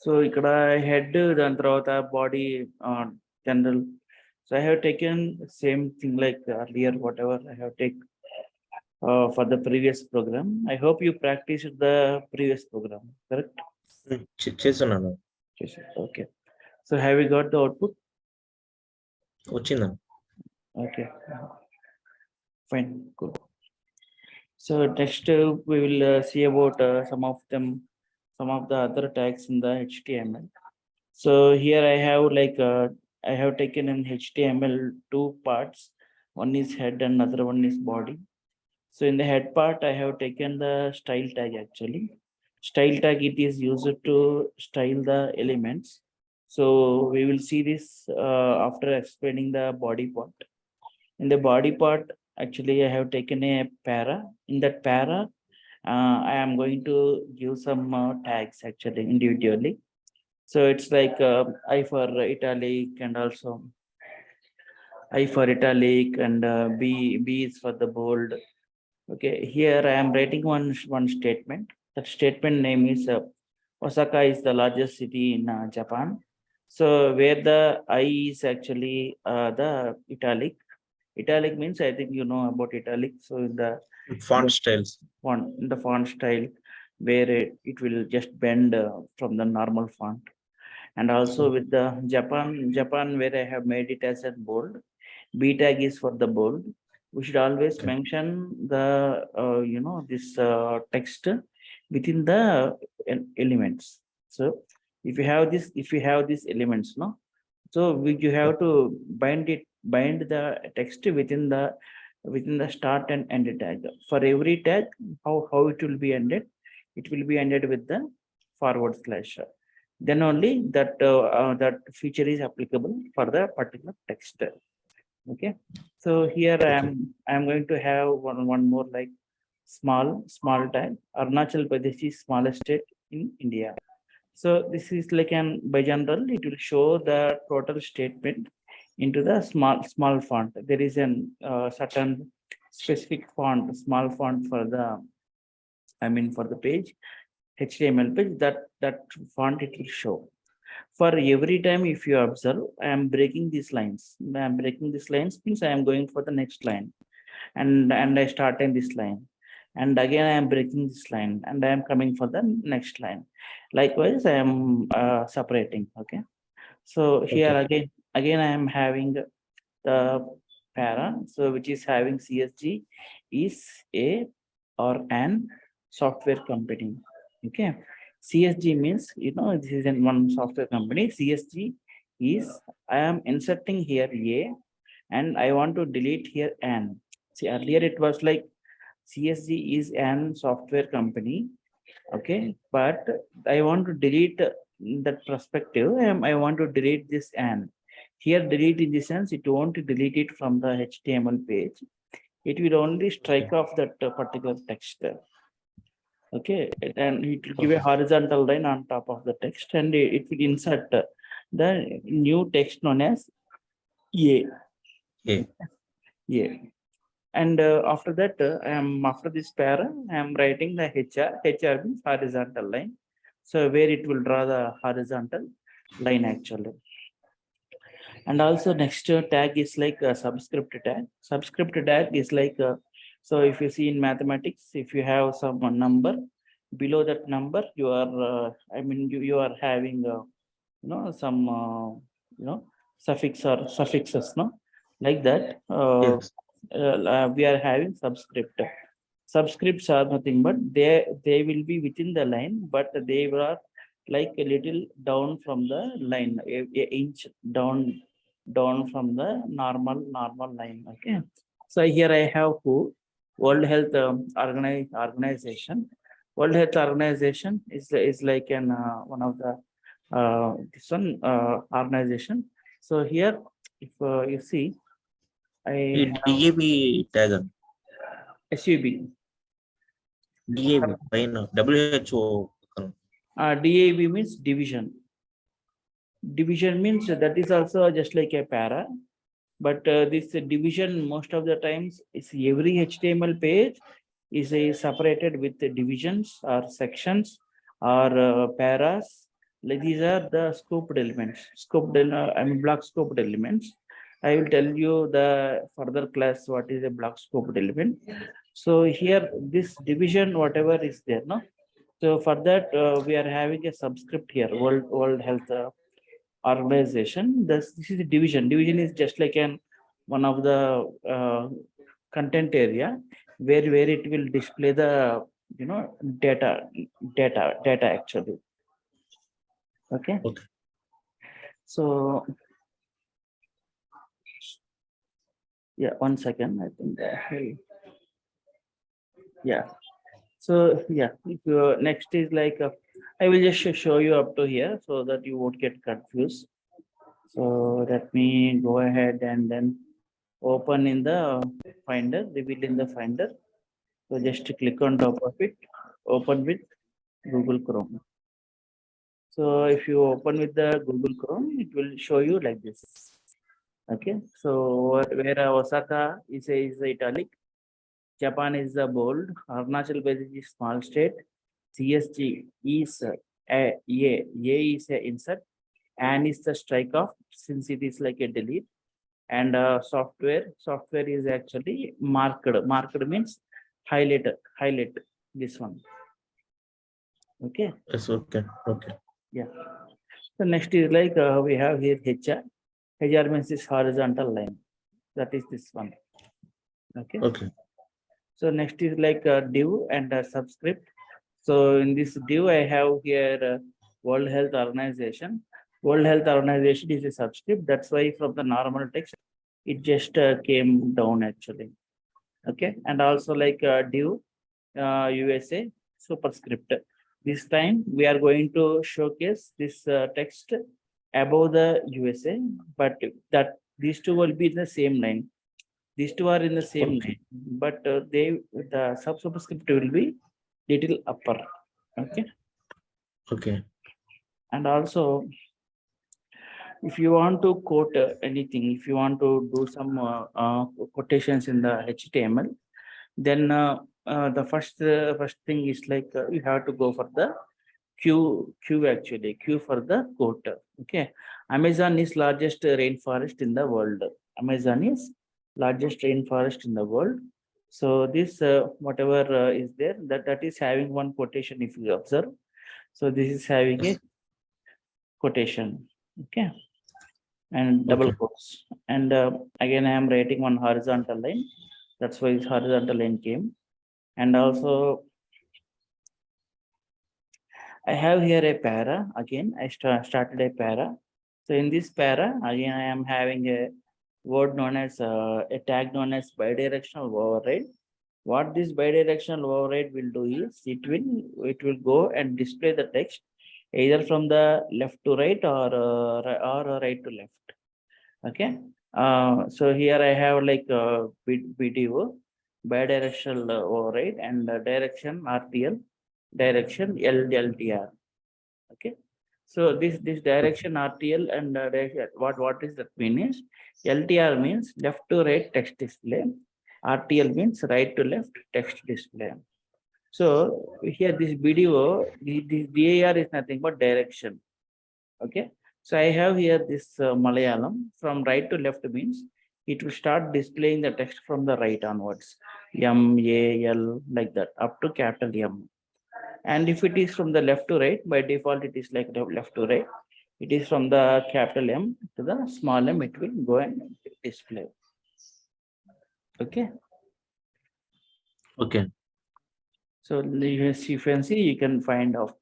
So ikkada head dan tarvata body general. So I have taken same thing like earlier whatever I have taken for the previous program. I hope you practiced the previous program, correct? చేస్తున్నాను. Okay. So have you got the output? వచ్చిందా? Okay. Fine. Good. So next we will see about some of the other tags in the HTML. So here I have like I have taken in HTML two parts. One is head and another one is body. So in the head part, I have taken the style tag actually. Style tag, it is used to style the elements. So we will see this after explaining the body part. In the body part, actually, I have taken a para. In that para, I am going to give some tags actually individually. So it's like I for italic and also I for italic and B is for the bold. Okay, here I am writing one statement. That statement name is Osaka is the largest city in Japan. So where the I is actually the italic. Italic means I think you know about italic. So in Font styles. the font style where it will just bend from the normal font. And also with the Japan where I have made it as a bold. B tag is for the bold. We should always Okay. mention the this text within the elements. So if you have these elements, no, so you have to bind the text within the start and end tag. For every tag, how it will be ended? It will be ended with the forward slash. Then only that feature is applicable for the particular text. Okay, so here Okay. I am going to have one more like small tag. Arunachal Pradesh is smallest state in India. So this is like an by general it will show the total statement into the small font. There is an certain specific font, small font for the for the page, HTML page, that font it will show. For every time if you observe, I am breaking these lines. I am breaking these lines means I am going for the next line, and I start in this line, and again I am breaking this line and I am coming for the next line. Likewise I am separating. Okay, so here Okay. again I am having the para, so which is having CSG is a or an software company. Okay, CSG means this is in one software company. CSG is I am inserting here a, and I want to delete here an. See, earlier it was like CSG is an software company. Okay, but I want to delete that perspective. I want to delete this and here delete in the sense it won't delete it from the HTML page. It will only strike off that particular text. Okay, and it will give a Okay. horizontal line on top of the text, and it will insert the new text known as A. Yeah. A. And after that, after this para, I am writing the HR. HR means horizontal line. So where it will draw the horizontal line actually. And also next tag is like a subscript tag. Subscript tag is like so if you see in mathematics, if you have some number below that number, you are you are having some suffix or suffixes, no, like that. Yes. We are having subscript. Subscripts are nothing but they will be within the line, but they are like a little down from the line, a inch down from the normal line. Okay, so here I have who, World Health Organization. World Health Organization is like an one of the this one organization. So here if you see I ఈ have DAB tag. SUB. DAB పైన WHO. DAB means division. Division means that is also just like a para, but this division most of the times is every HTML page is separated with the divisions or sections or paras Like these are the scoped elements, block scoped elements. I will tell you the further class what is a block scoped element. So here this division whatever is there, no. So for that we are having a subscript here, World Health Organization. This is the division. Division is just like an one of the content area where it will display the data actually. Okay. Okay. So yeah, 1 second. I think yeah. So yeah, if you, next is like I will just show you up to here so that you won't get confused. So let me go ahead and then open in the Finder, reveal in the Finder. So just click on top of it, open with Google Chrome. So if you open with the Google Chrome, it will show you like this. Okay, so where Osaka is italic, Japan is the bold, Arunachal Pradesh is small state, CSG is a is a insert, and is the strike off since it is like a delete, and software is actually marked. Marked means highlight this one. Okay. Yes, okay. Okay. Yeah. So next is like we have here HR. HR means this horizontal line. That is this one. Okay. Okay. So next is like div and subscript. So in this div, I have here World Health Organization. World Health Organization is a subscript. That's why from the normal text, it just came down actually. Okay. And also like div USA superscript. This time we are going to showcase this text above the USA, but that these two will be in the same line. These two are in the same Okay. line, but the superscript will be little upper. Okay. Okay. And also, if you want to quote anything, if you want to do some quotations in the HTML, then the first thing is like you have to go for the Q actually, Q for the quote. Okay. Amazon is largest rainforest in the world. Amazon is largest rainforest in the world. So this whatever is there, that is having one quotation if you observe. So this is having a Yes. quotation. Okay. And double Okay. quotes. And again, I am writing one horizontal line. That's why this horizontal line came. And also I have here a para. Again, I started a para. So in this para, again, I am having a word known as a tag known as bidirectional override. What this bidirectional override will do is it will go and display the text either from the left to right or right to left. Okay. So here I have like BDO, bidirectional override, and direction RTL, direction LDR. Okay. So this direction RTL and direction, what is that mean is LTR means left to right text display, RTL means right to left text display. So here this BDO, this DAR is nothing but direction. Okay. So I have here this Malayalam from right to left means it will start displaying the text from the right onwards. M, A, L, like that up to capital M. And if it is from the left to right, by default, it is like left to right. It is from the capital M to the small m, it will go and display. Okay. Okay. So you can see, you can find out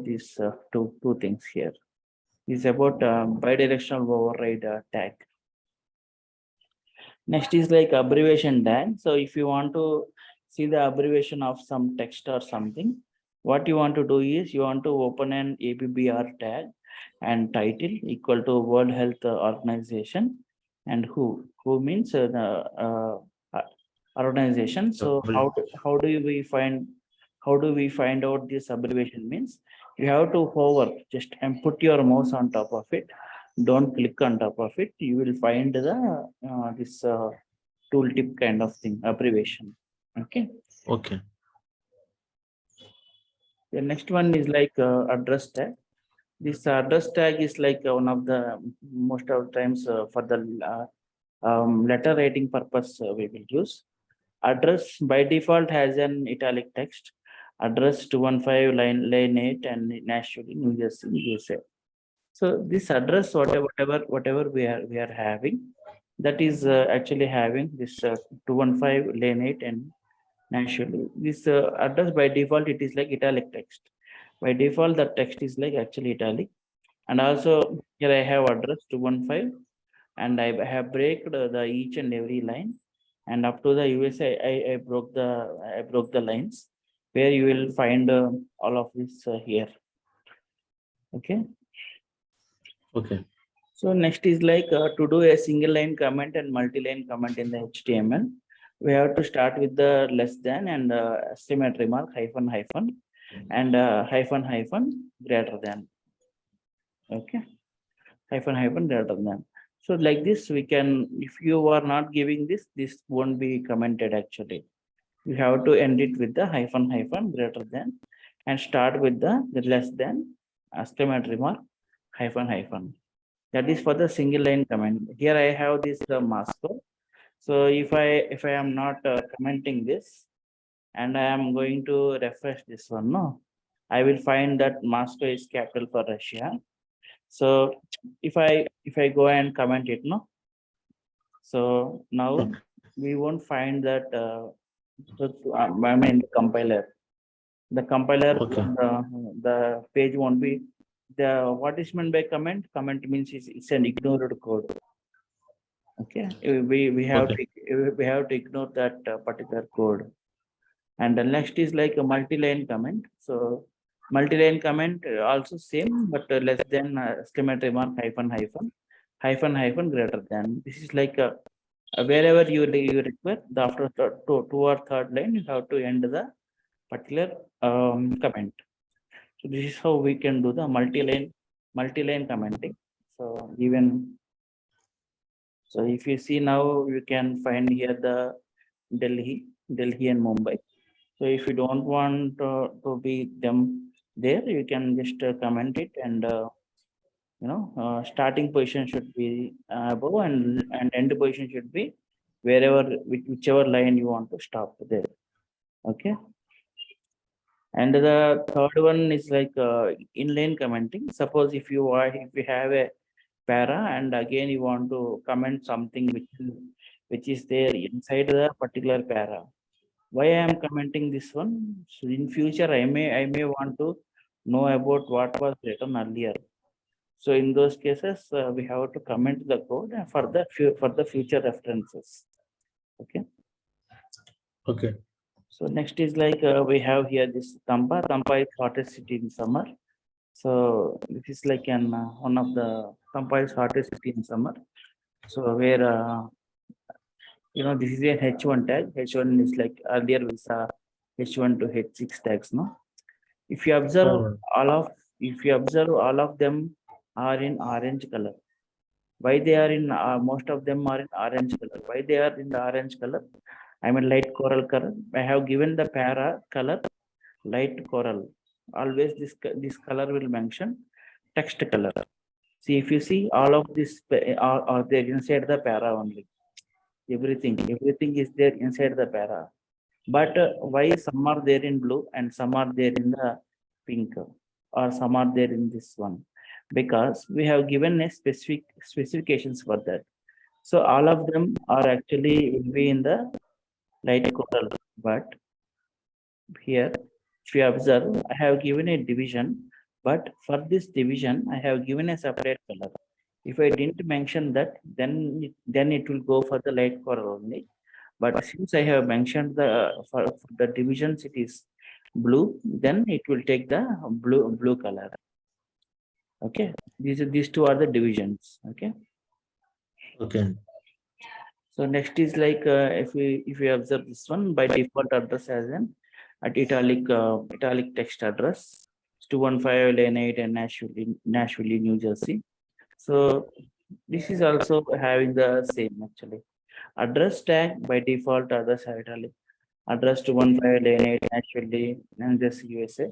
these two things here. Is about bidirectional override tag. Next is like abbreviation tag. So if you want to see the abbreviation of some text or something, what you want to do is you want to open an ABBR tag and title equal to World Health Organization and who means the organization. So how do we find out this abbreviation means you have to hover just and put your mouse on top of it. Don't click on top of it. You will find the this tooltip kind of thing abbreviation. Okay. Okay. The next one is like address tag. This address tag is like one of the most of the times for the letter writing purpose we will use. Address by default has an italic text. Address 215 lane 8 and Nashville, New Jersey, USA. So this address, whatever we are having, that is actually having this 215 lane 8 and Nashville. This address by default it is like italic text. By default, the text is like actually italic. And also here I have address 215 and I have break the each and every line. And up to the USA, I broke the lines where you will find all of this here. Okay. Okay. So next is like to do a single line comment and multi-line comment in the HTML. We have to start with the less than and estimate remark hyphen hyphen and hyphen hyphen greater than. Okay, hyphen hyphen greater than. So like this, we can, if you are not giving this, this won't be commented actually. You have to end it with the hyphen hyphen greater than and start with the less than estimate remark hyphen hyphen. That is for the single line comment. Here I have this master. So if I am not commenting this and I am going to refresh this one, no, I will find that Moscow is capital for Russia. So if I go and comment it, no, so now Okay. we won't find that I mean the compiler Okay. the page won't be the what is meant by comment. Comment means it's an ignored code. Okay, we have Okay. to ignore that particular code. And the next is like a multi-line comment. So multi-line comment also same, but less than estimate remark hyphen hyphen hyphen hyphen greater than. This is like wherever you require the after two or third line, you have to end the particular comment. So this is how we can do the multi-line commenting. So even so, if you see now, you can find here the Delhi and Mumbai. So if you don't want to be them there, you can just comment it and starting position should be above and end position should be wherever whichever line you want to stop there. Okay. And the third one is like inline commenting. Suppose if you have a para and again you want to comment something which is there inside the particular para. Why I am commenting this one? So in future I may want to know about what was written earlier. So in those cases we have to comment the code for the future references. Okay. Okay. So next is like we have here this Tampa. Tampa is hottest city in summer. So this is like an one of the Tampa is hottest city in summer. So where this is an H1 tag. H1 is like earlier we saw H1 to H6 tags. No, if you observe Alright. all of them are in orange color. Why they are in most of them are in orange color? Why they are in the orange color? I mean light coral color. I have given the para color light coral. Always this color will mention text color. See if you see all of this are there inside the para only. Everything is there inside the para. But why some are there in blue and some are there in the pink or some are there in this one? Because we have given a specific specifications for that. So all of them are actually will be in the light coral. But here, if you observe, I have given a division, but for this division, I have given a separate color. If I didn't mention that, then it will go for the light coral only. But since I have mentioned for the divisions, it is blue, then it will take the blue color. Okay, these two are the divisions. Okay. Okay. So next is like if we observe this one by default address as an at italic text address 215 lane 8 and Nashville, New Jersey. So this is also having the same actually. Address tag by default address have italic. Address 215 lane 8 Nashville, New Jersey, USA.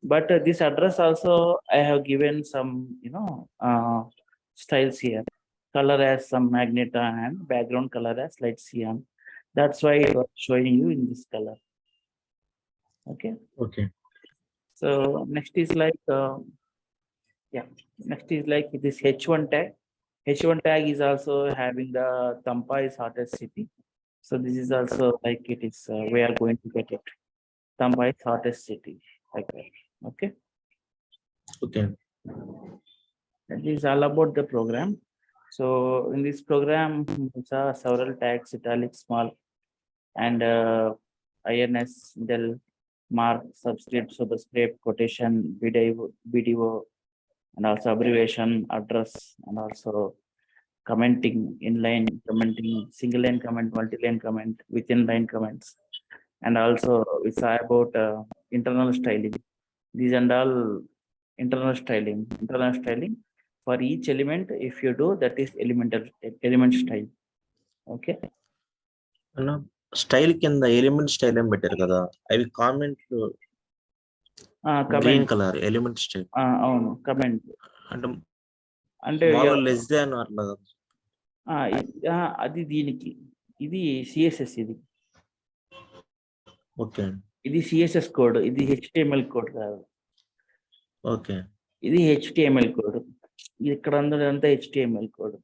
But this address also I have given some, styles here. Color as some magenta and background color as light cyan. That's why I was showing you in this color. Okay. Okay. So next is like, next is like this H1 tag. H1 tag is also having the Tampa is hottest city. So this is also like it is, we are going to get it. Tampa is hottest city, like that. Okay. Okay. That is all about the program. So in this program, it's several tags, italic, small, and INS, del, mark, subscript, superscript, quotation, BDO, and also abbreviation, address, and also commenting, inline commenting, single line comment, multi-line comment, within line comments, and also we saw about internal styling. These and all internal styling. For each element, if you do, that is element style. Okay. అన్న style కింద element style ఏం పెట్టారు కదా, అవి కామెంట్లు green Comment. Colour element style అవును, comment అంటే అంటే మామూలు లెస్ దాన్ అట్లా. అది దీనికి, ఇది సిఎస్ఎస్, ఓకే. ఇది సిఎస్ఎస్ కోడ్, ఇది HTML కోడ్ కాదు. ఓకే. ఇది HTML కోడ్, ఇక్కడ అంతా HTML కోడ్.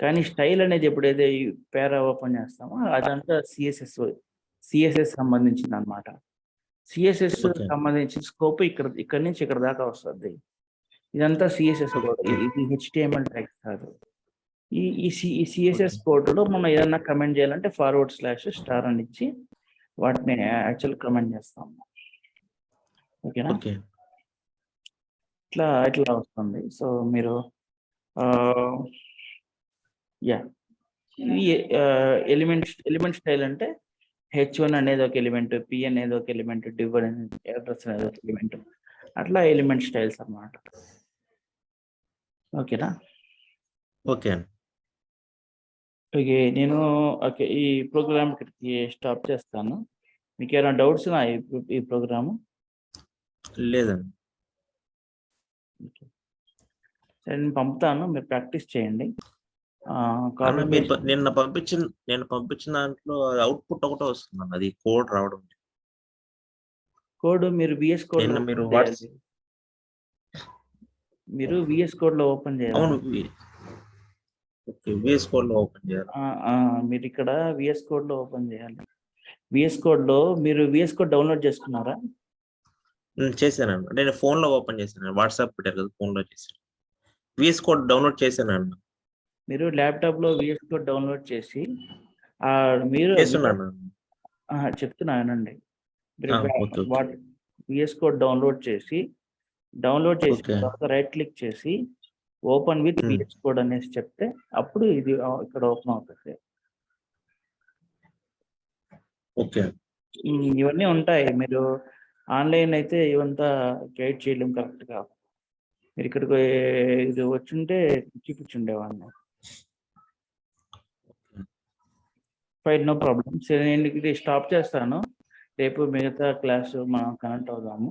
కానీ స్టైల్ అనేది ఎప్పుడైతే ఈ పేరా ఓపెన్ చేస్తామో అదంతా సిఎస్ఎస్ సంబంధించింది అనమాట. CSS Okay. సంబంధించిన స్కోప్ ఇక్కడ నుంచి ఇక్కడ దాకా వస్తుంది. ఇదంతా సిఎస్ఎస్ కోడ్, ఇది HTML ట్యాగ్ కాదు. ఈ సిఎస్ఎస్ కోడ్ లో మనం ఏదన్నా కమెంట్ చేయాలంటే // అని ఇచ్చి వాటిని యాక్చువల్ కమెంట్ చేస్తాము. ఓకేనా? ఓకే. ఇట్లా వస్తుంది. సో మీరు ఇది ఎలిమెంట్ స్టైల్ అంటే H1 అనేది ఒక ఎలిమెంట్, P అనేది ఒక ఎలిమెంట్, div అనేది అడ్రస్ అనేది ఒక ఎలిమెంట్, అట్లా ఎలిమెంట్ స్టైల్స్ అన్నమాట. ఓకేనా? ఓకే. ఓకే, నేను ఈ ప్రోగ్రామ్ ఇక్కడికి స్టాప్ చేస్తాను. మీకు ఏమైనా డౌట్స్ ఈ ప్రోగ్రాము? లేదండి. సరే, నేను పంపుతాను, మీరు ప్రాక్టీస్ చేయండి. మీరు నేను పంపించిన దాంట్లో అవుట్పుట్ ఒకటే వస్తుంది, అది కోడ్ రావడం. కోడ్ మీరు VS కోడ్ మీరు VS కోడ్ లో ఓపెన్ చేయాలి. అవును, VS కోడ్ లో ఓపెన్ చేయాలి. మీరు ఇక్కడ VS కోడ్ లో ఓపెన్ చేయాలి. VS కోడ్ లో మీరు VS కోడ్ డౌన్లోడ్ చేసుకున్నారా? చేశానండి, నేను ఫోన్ లో ఓపెన్ చేశాను. వాట్సాప్ పెట్టారు కదా, ఫోన్ లో చేశాను. VS కోడ్ డౌన్లోడ్ చేశానండి. మీరు ల్యాప్టాప్ లో VS కోడ్ డౌన్లోడ్ చేసి మీరు చెప్తున్నానండి, VS కోడ్ డౌన్లోడ్ చేసి తర్వాత రైట్ క్లిక్ చేసి ఓపెన్ విత్ VS కోడ్ అనేసి చెప్తే అప్పుడు ఇది ఇక్కడ ఓపెన్ అవుతుంది. ఓకే. ఇవన్నీ ఉంటాయి. మీరు ఆన్లైన్ అయితే ఇవంతా గైడ్ చేయలేం కరెక్ట్ గా. మీరు ఇక్కడికి ఇది వచ్చుంటే చూపించుండేవాడిని. Fine, no problem. సరే, నేను ఇది స్టాప్ చేస్తాను. రేపు మిగతా క్లాస్ మనం కనెక్ట్ అవుదాము.